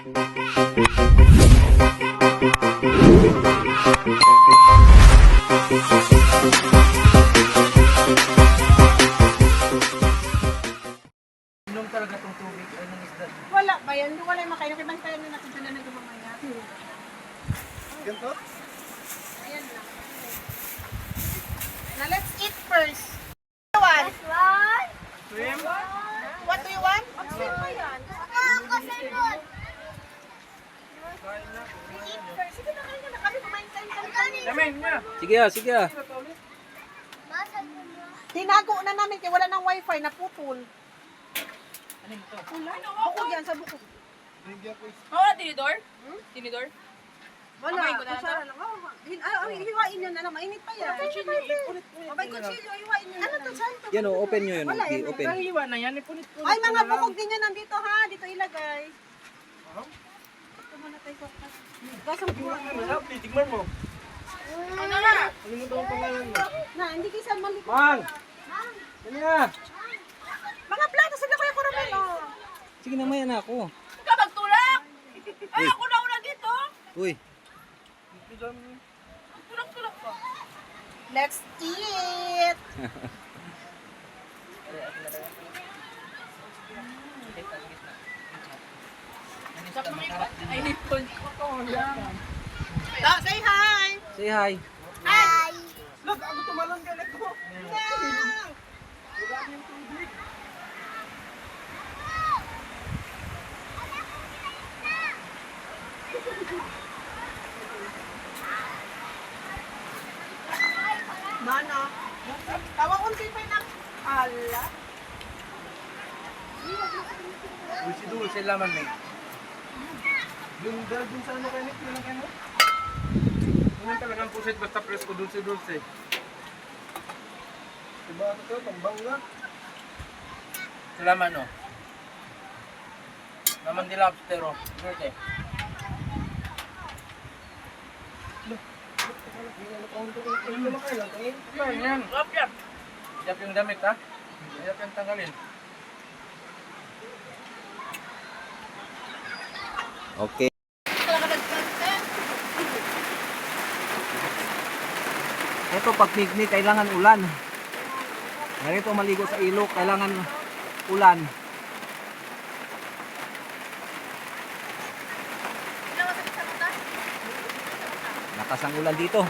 Inom talaga itong tubig ay ng isda. Wala ba yan? Wala yung makain. Nakibantayan na natin sila na gumamaya. Ganito? Ayan lang. Now let's eat first. What do you want? Swim? What do you want? Mag-swim pa yan. Eat first. Sige na kayo na kami. Kumain tayo kami. Lamin niya. Sige ah, sige ah. Tinago na namin kaya wala ng wifi. Naputol. Ano ito? Bukog yan sa bukog. Oo, tinidor? Tinidor? Wala. Kamay ko na lang Kutsara lang. Hiwain nyo na lang. Mainit pa yan. May kutsilyo. Hiwain nyo na lang. Ano to? Saan to? Yan o, open nyo yun. Wala, Okay, yan. open. Kahiwa na yan. Ipunit-punit. Ay, mga bukog din yan nandito ha. Dito ilagay. Ito muna tayo sa gasang buwan. Tigman mo. Ano na? Kalimutan mo pangalan mo. Na, hindi kayo saan mali. Mang! Ano nga? Mga plato, sila Kuya Coronel. Oh. Sige na, maya na ako. Huwag ka magtulak! Ay, ako na una dito! Uy, Tulak-tulak ka. Let's eat. Sak mo ikot. Ay, nipon. Say hi. say hi. Hi. Look, ako tumalon ka na ko. Mana? Tawag unti pa na. Ala. Dulce laman may. Yung dahil dun sa ano kayo, yun ang kayo? Ganyan talagang pusit basta presko, dulce-dulce. Diba ito kayo, pambangga? Salaman no? Laman di lobster o. Dulce. Yan. Lapyap. Hiyap yung damit ha? Hiyap yung tanggalin. Okay. Ito pag picnic kailangan ulan. Ganito maligo sa ilog kailangan ulan. Lakas ang ulan dito.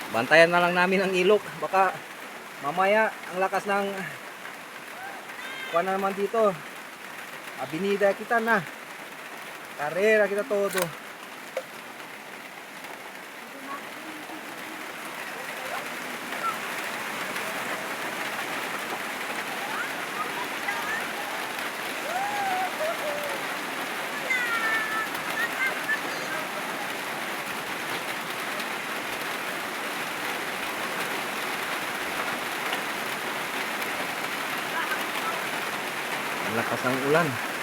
Bantayan na lang namin ang ilog. Baka mamaya ang lakas ng kuwan na naman dito. Avenida kita na. Karera kita todo. Ang lakas ng ulan.